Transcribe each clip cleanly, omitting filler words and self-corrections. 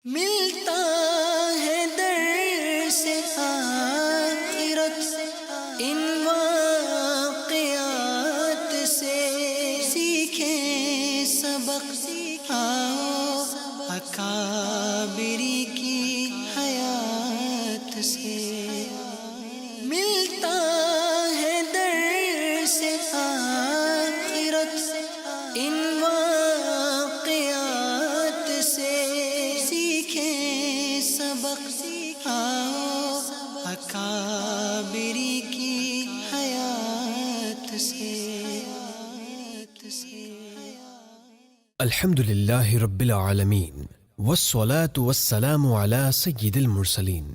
ملتا ہے در سے آخرت ان واقعات سے، سیکھیں سبق آؤ اکابری کی حیات سے۔ ملتا ہے در سے آخرت ان واقعات سے، سیکھیں سبق آؤ اکابری کی حیات سے۔ الحمد للہ رب العالمین والصلاة والسلام على سید المرسلین،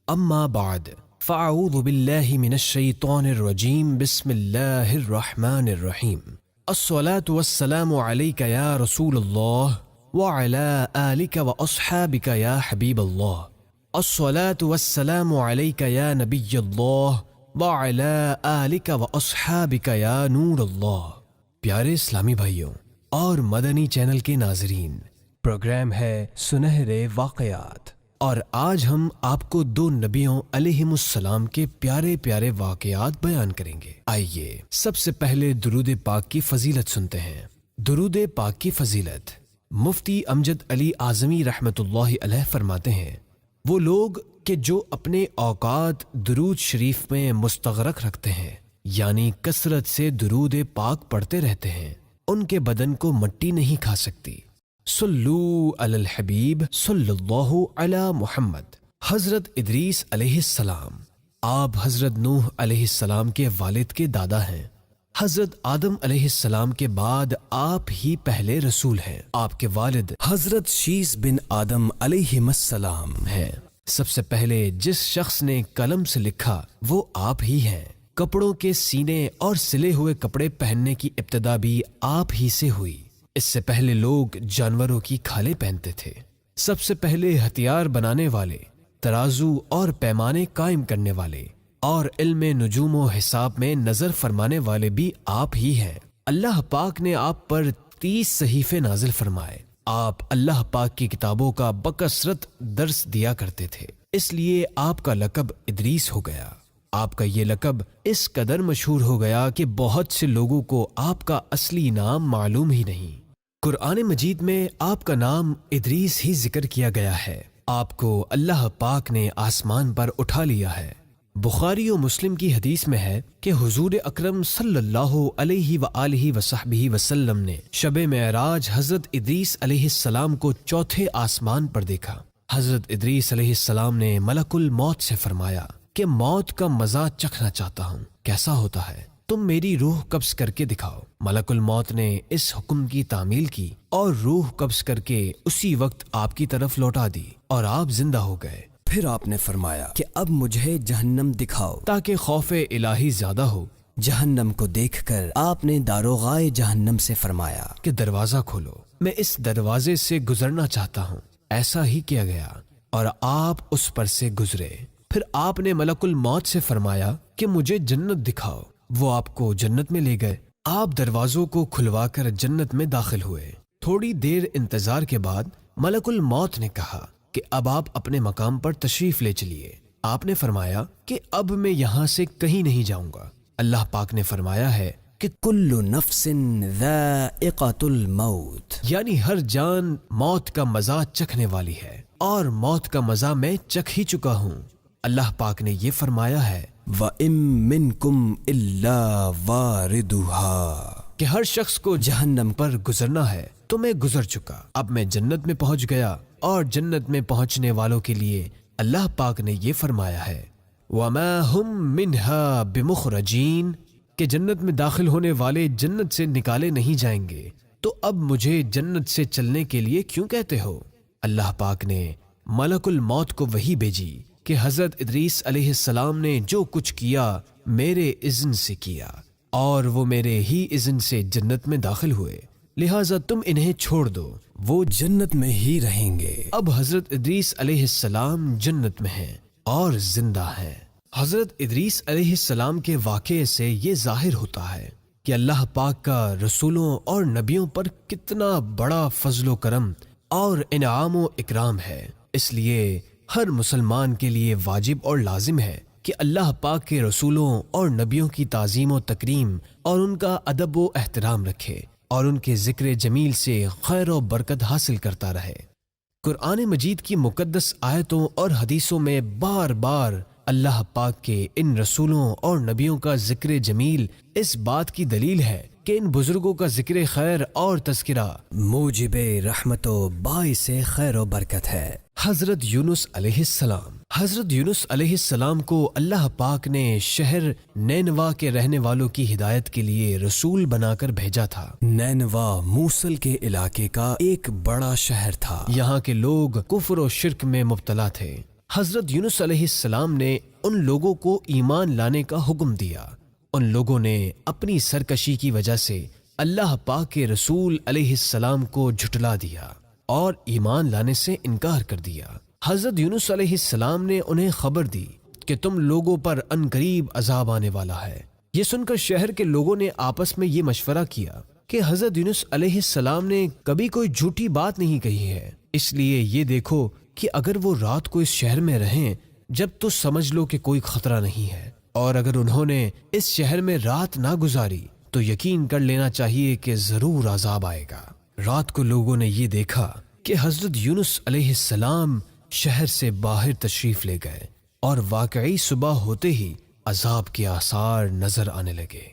اما بعد فاعوذ باللہ من الشیطان الرجیم، بسم اللہ الرحمن الرحیم۔ الصلاة والسلام علیک یا رسول اللہ وعلى آلک واصحابک یا حبیب اللہ۔ الصلاة والسلام علیک یا نبی اللہ وعلى آلک واصحابک یا نور اللہ۔ پیارے اسلامی بھائیوں اور مدنی چینل کے ناظرین، پروگرام ہے سنہرے واقعات، اور آج ہم آپ کو دو نبیوں علیہم السلام کے پیارے پیارے واقعات بیان کریں گے۔ آئیے سب سے پہلے درود پاک کی فضیلت سنتے ہیں۔ درود پاک کی فضیلت مفتی امجد علی اعظمی رحمۃ اللہ علیہ فرماتے ہیں، وہ لوگ کہ جو اپنے اوقات درود شریف میں مستغرق رکھتے ہیں، یعنی کثرت سے درود پاک پڑھتے رہتے ہیں، ان کے بدن کو مٹی نہیں کھا سکتی۔ صلو علی الحبیب صلی اللہ علی محمد۔ حضرت ادریس علیہ السلام، آپ حضرت نوح علیہ السلام کے والد کے دادا ہیں۔ حضرت آدم علیہ السلام کے بعد آپ ہی پہلے رسول ہیں۔ آپ کے والد حضرت شیس بن آدم علیہ السلام ہیں۔ سب سے پہلے جس شخص نے قلم سے لکھا وہ آپ ہی ہیں۔ کپڑوں کے سینے اور سلے ہوئے کپڑے پہننے کی ابتدا بھی آپ ہی سے ہوئی۔ اس سے پہلے لوگ جانوروں کی کھالیں پہنتے تھے۔ سب سے پہلے ہتھیار بنانے والے، ترازو اور پیمانے قائم کرنے والے، اور علم نجوم و حساب میں نظر فرمانے والے بھی آپ ہی ہیں۔ اللہ پاک نے آپ پر 30 صحیفے نازل فرمائے۔ آپ اللہ پاک کی کتابوں کا بکثرت درس دیا کرتے تھے، اس لیے آپ کا لقب ادریس ہو گیا۔ آپ کا یہ لقب اس قدر مشہور ہو گیا کہ بہت سے لوگوں کو آپ کا اصلی نام معلوم ہی نہیں۔ قرآن مجید میں آپ کا نام ادریس ہی ذکر کیا گیا ہے۔ آپ کو اللہ پاک نے آسمان پر اٹھا لیا ہے۔ بخاری و مسلم کی حدیث میں ہے کہ حضور اکرم صلی اللہ علیہ وآلہ وصحبہ وسلم نے شب معراج حضرت ادریس علیہ السلام کو چوتھے آسمان پر دیکھا۔ حضرت ادریس علیہ السلام نے ملک الموت سے فرمایا کہ موت کا مزہ چکھنا چاہتا ہوں، کیسا ہوتا ہے؟ تم میری روح قبض کر کے دکھاؤ۔ ملک الموت نے اس حکم کی تعمیل کی اور روح قبض کر کے اسی وقت آپ کی طرف لوٹا دی اور آپ زندہ ہو گئے۔ پھر آپ نے فرمایا کہ اب مجھے جہنم دکھاؤ تاکہ خوف الہی زیادہ ہو۔ جہنم کو دیکھ کر آپ نے داروغائے جہنم سے فرمایا کہ دروازہ کھولو، میں اس دروازے سے گزرنا چاہتا ہوں۔ ایسا ہی کیا گیا اور آپ اس پر سے گزرے۔ پھر آپ نے ملک الموت سے فرمایا کہ مجھے جنت دکھاؤ۔ وہ آپ کو جنت میں لے گئے۔ آپ دروازوں کو کھلوا کر جنت میں داخل ہوئے۔ تھوڑی دیر انتظار کے بعد ملک الموت نے کہا کہ اب آپ اپنے مقام پر تشریف لے چلیے۔ آپ نے فرمایا کہ اب میں یہاں سے کہیں نہیں جاؤں گا۔ اللہ پاک نے فرمایا ہے کہ کل نفس ذائقۃ الموت، یعنی ہر جان موت کا مزہ چکھنے والی ہے، اور موت کا مزہ میں چکھ ہی چکا ہوں۔ اللہ پاک نے یہ فرمایا ہے وَإِن مِّنكُمْ إِلَّا وَارِدُهَا، کہ ہر شخص کو جہنم پر گزرنا ہے، تو میں گزر چکا۔ اب میں جنت میں پہنچ گیا، اور جنت میں پہنچنے والوں کے لیے اللہ پاک نے یہ فرمایا ہے وَمَا هُم مِّنْهَا بِمُخْرَجِينَ، کہ جنت میں داخل ہونے والے جنت سے نکالے نہیں جائیں گے۔ تو اب مجھے جنت سے چلنے کے لیے کیوں کہتے ہو؟ اللہ پاک نے ملک الموت کو وحی بھیجی کہ حضرت ادریس علیہ السلام نے جو کچھ کیا میرے اذن سے کیا، اور وہ میرے ہی اذن سے جنت میں داخل ہوئے، لہٰذا تم انہیں چھوڑ دو، وہ جنت میں ہی رہیں گے۔ اب حضرت ادریس علیہ السلام جنت میں ہیں اور زندہ ہیں۔ حضرت ادریس علیہ السلام کے واقعے سے یہ ظاہر ہوتا ہے کہ اللہ پاک کا رسولوں اور نبیوں پر کتنا بڑا فضل و کرم اور انعام و اکرام ہے۔ اس لیے ہر مسلمان کے لیے واجب اور لازم ہے کہ اللہ پاک کے رسولوں اور نبیوں کی تعظیم و تکریم اور ان کا ادب و احترام رکھے اور ان کے ذکر جمیل سے خیر و برکت حاصل کرتا رہے۔ قرآن مجید کی مقدس آیتوں اور حدیثوں میں بار بار اللہ پاک کے ان رسولوں اور نبیوں کا ذکر جمیل اس بات کی دلیل ہے کہ ان بزرگوں کا ذکر خیر اور تذکرہ موجب رحمت و باعث خیر و برکت ہے۔ حضرت یونس علیہ السلام کو اللہ پاک نے شہر نینوا کے رہنے والوں کی ہدایت کے لیے رسول بنا کر بھیجا تھا۔ نینوا موصل کے علاقے کا ایک بڑا شہر تھا۔ یہاں کے لوگ کفر و شرک میں مبتلا تھے۔ حضرت یونس علیہ السلام نے ان لوگوں کو ایمان لانے کا حکم دیا۔ ان لوگوں نے اپنی سرکشی کی وجہ سے اللہ پاک کے رسول علیہ السلام کو جھٹلا دیا اور ایمان لانے سے انکار کر دیا۔ حضرت یونس علیہ السلام نے انہیں خبر دی کہ تم لوگوں پر عنقریب عذاب آنے والا ہے۔ یہ سن کر شہر کے لوگوں نے آپس میں یہ مشورہ کیا کہ حضرت یونس علیہ السلام نے کبھی کوئی جھوٹی بات نہیں کہی ہے، اس لیے یہ دیکھو کہ اگر وہ رات کو اس شہر میں رہیں جب تو سمجھ لو کہ کوئی خطرہ نہیں ہے، اور اگر انہوں نے اس شہر میں رات نہ گزاری تو یقین کر لینا چاہیے کہ ضرور عذاب آئے گا۔ رات کو لوگوں نے یہ دیکھا کہ حضرت یونس علیہ السلام شہر سے باہر تشریف لے گئے اور واقعی صبح ہوتے ہی عذاب کے آثار نظر آنے لگے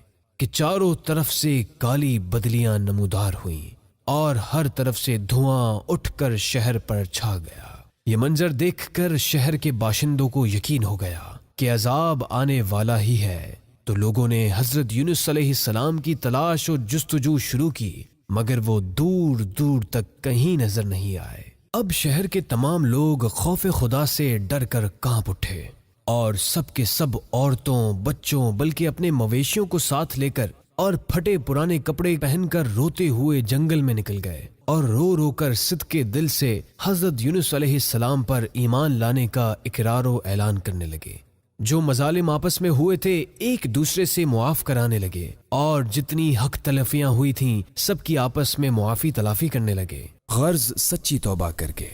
کہ چاروں طرف سے کالی بدلیاں نمودار ہوئیں اور ہر طرف سے دھواں اٹھ کر شہر پر چھا گیا۔ یہ منظر دیکھ کر شہر کے باشندوں کو یقین ہو گیا کہ عذاب آنے والا ہی ہے، تو لوگوں نے حضرت یونس علیہ السلام کی تلاش و جستجو شروع کی، مگر وہ دور دور تک کہیں نظر نہیں آئے۔ اب شہر کے تمام لوگ خوف خدا سے ڈر کر کانپ اٹھے اور سب کے سب عورتوں، بچوں، بلکہ اپنے مویشیوں کو ساتھ لے کر اور پھٹے پرانے کپڑے پہن کر روتے ہوئے جنگل میں نکل گئے اور رو رو کر صدقے دل سے حضرت یونس علیہ السلام پر ایمان لانے کا اقرار و اعلان کرنے لگے۔ جو مظالم آپس میں ہوئے تھے ایک دوسرے سے معاف کرانے لگے اور جتنی حق تلفیاں ہوئی تھیں سب کی آپس میں معافی تلافی کرنے لگے، غرض سچی توبہ کر کے۔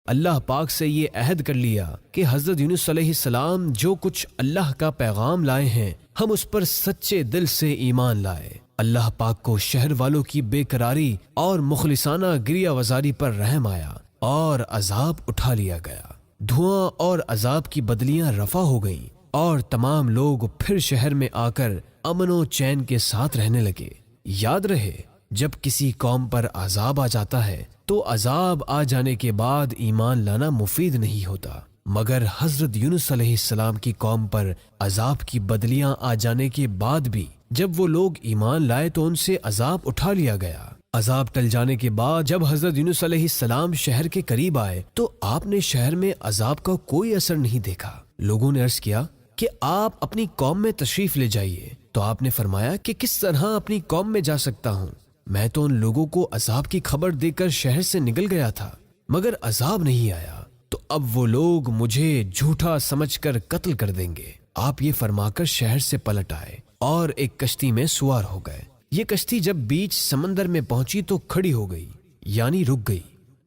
اللہ پاک سے یہ عہد کر لیا کہ حضرت یونس علیہ السلام جو کچھ اللہ کا پیغام لائے ہیں ہم اس پر سچے دل سے ایمان لائے۔ اللہ پاک کو شہر والوں کی بے قراری اور مخلصانہ گریہ وزاری پر رحم آیا اور عذاب اٹھا لیا گیا۔ دھواں اور عذاب کی بدلیاں رفع ہو گئیں اور تمام لوگ پھر شہر میں آ کر امن و چین کے ساتھ رہنے لگے۔ یاد رہے، جب کسی قوم پر عذاب آ جاتا ہے تو عذاب آ جانے کے بعد ایمان لانا مفید نہیں ہوتا، مگر حضرت یونس علیہ السلام کی قوم پر عذاب کی بدلیاں آ جانے کے بعد بھی جب وہ لوگ ایمان لائے تو ان سے عذاب اٹھا لیا گیا۔ عذاب ٹل جانے کے بعد جب حضرت یونس علیہ السلام شہر کے قریب آئے تو آپ نے شہر میں عذاب کا کوئی اثر نہیں دیکھا۔ لوگوں نے عرض کیا کہ آپ اپنی قوم میں تشریف لے جائیے، تو آپ نے فرمایا کہ کس طرح اپنی قوم میں جا سکتا ہوں؟ میں تو ان لوگوں کو عذاب کی خبر دے کر شہر سے نکل گیا تھا مگر عذاب نہیں آیا، تو اب وہ لوگ مجھے جھوٹا سمجھ کر قتل کر دیں گے۔ آپ یہ فرما کر شہر سے پلٹ آئے اور ایک کشتی میں سوار ہو گئے۔ یہ کشتی جب بیچ سمندر میں پہنچی تو کھڑی ہو گئی، یعنی رک گئی۔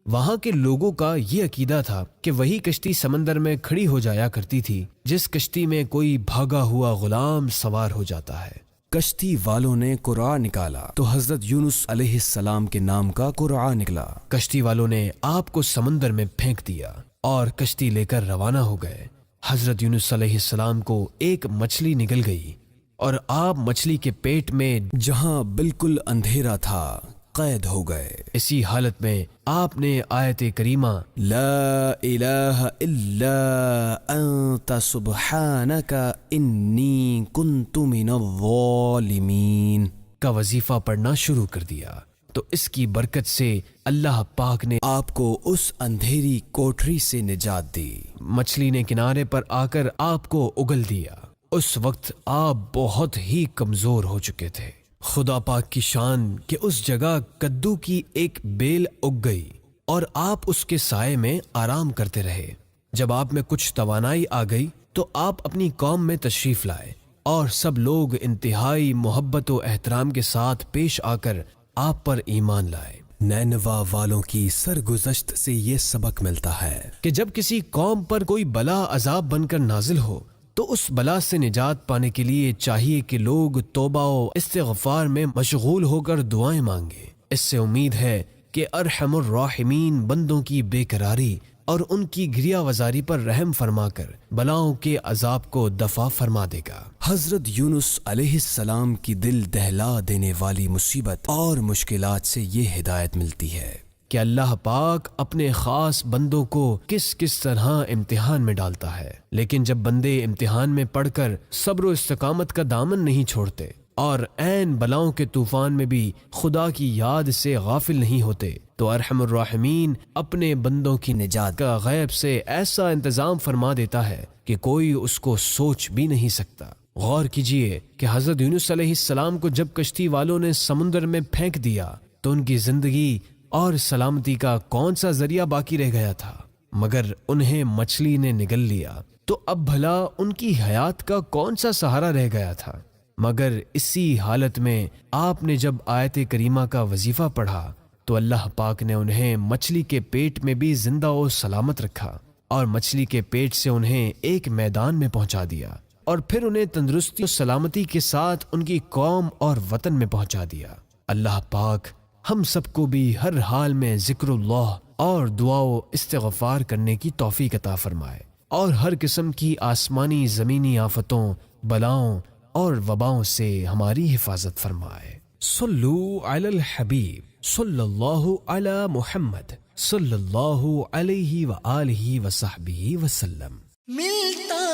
وہاں کے لوگوں کا یہ عقیدہ تھا کہ وہی کشتی سمندر میں کھڑی ہو جایا کرتی تھی جس کشتی میں کوئی بھاگا ہوا غلام سوار ہو جاتا ہے۔ کشتی والوں نے قرعہ نکالا تو حضرت یونس علیہ السلام کے نام کا قرعہ نکلا۔ کشتی والوں نے آپ کو سمندر میں پھینک دیا اور کشتی لے کر روانہ ہو گئے۔ حضرت یونس علیہ السلام کو ایک مچھلی نگل گئی اور آپ مچھلی کے پیٹ میں جہاں بالکل اندھیرا تھا قید ہو گئے۔ اسی حالت میں آپ نے آیت کریمہ لا الہ الا انت سبحانک انی کنت من الظالمین کا وظیفہ پڑھنا شروع کر دیا، تو اس کی برکت سے اللہ پاک نے آپ کو اس اندھیری کوٹری سے نجات دی۔ مچھلی نے کنارے پر آ کر آپ کو اگل دیا۔ اس وقت آپ بہت ہی کمزور ہو چکے تھے۔ خدا پاک کی شان کہ اس جگہ کدو کی ایک بیل اگ گئی اور آپ اس کے سائے میں آرام کرتے رہے۔ جب آپ میں کچھ توانائی آ گئی تو آپ اپنی قوم میں تشریف لائے اور سب لوگ انتہائی محبت و احترام کے ساتھ پیش آ کر آپ پر ایمان لائے۔ نینوا والوں کی سرگزشت سے یہ سبق ملتا ہے کہ جب کسی قوم پر کوئی بلا عذاب بن کر نازل ہو تو اس بلا سے نجات پانے کے لیے چاہیے کہ لوگ توبہ و استغفار میں مشغول ہو کر دعائیں مانگیں۔ اس سے امید ہے کہ ارحم الراحمین بندوں کی بے قراری اور ان کی گریہ وزاری پر رحم فرما کر بلاؤں کے عذاب کو دفع فرما دے گا۔ حضرت یونس علیہ السلام کی دل دہلا دینے والی مصیبت اور مشکلات سے یہ ہدایت ملتی ہے کہ اللہ پاک اپنے خاص بندوں کو کس کس طرح امتحان میں ڈالتا ہے، لیکن جب بندے امتحان میں پڑھ کر صبر و استقامت کا دامن نہیں چھوڑتے اور عین بلاؤں کے طوفان میں بھی خدا کی یاد سے غافل نہیں ہوتے تو ارحم الراحمین اپنے بندوں کی نجات کا غیب سے ایسا انتظام فرما دیتا ہے کہ کوئی اس کو سوچ بھی نہیں سکتا۔ غور کیجئے کہ حضرت یونس علیہ السلام کو جب کشتی والوں نے سمندر میں پھینک دیا تو ان کی زندگی اور سلامتی کا کون سا ذریعہ باقی رہ گیا تھا، مگر انہیں مچھلی نے نگل لیا تو اب بھلا ان کی حیات کا کون سا سہارا رہ گیا تھا، مگر اسی حالت میں آپ نے جب آیت کریمہ کا وظیفہ پڑھا تو اللہ پاک نے انہیں مچھلی کے پیٹ میں بھی زندہ و سلامت رکھا اور مچھلی کے پیٹ سے انہیں ایک میدان میں پہنچا دیا اور پھر انہیں تندرستی و سلامتی کے ساتھ ان کی قوم اور وطن میں پہنچا دیا۔ اللہ پاک ہم سب کو بھی ہر حال میں ذکر اللہ اور دعا و استغفار کرنے کی توفیق عطا فرمائے اور ہر قسم کی آسمانی زمینی آفتوں، بلاؤں اور وباؤں سے ہماری حفاظت فرمائے۔ صلو علی الحبیب صلی اللہ علی محمد صلی اللہ علیہ وآلہ وصحبہ وسلم۔ ملتا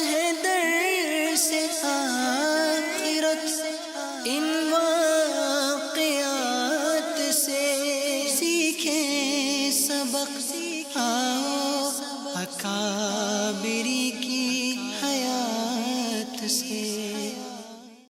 ہے در سے آخرت ان واقعات سے، سیکھیں سبق آؤ اکابری کی حیات سے۔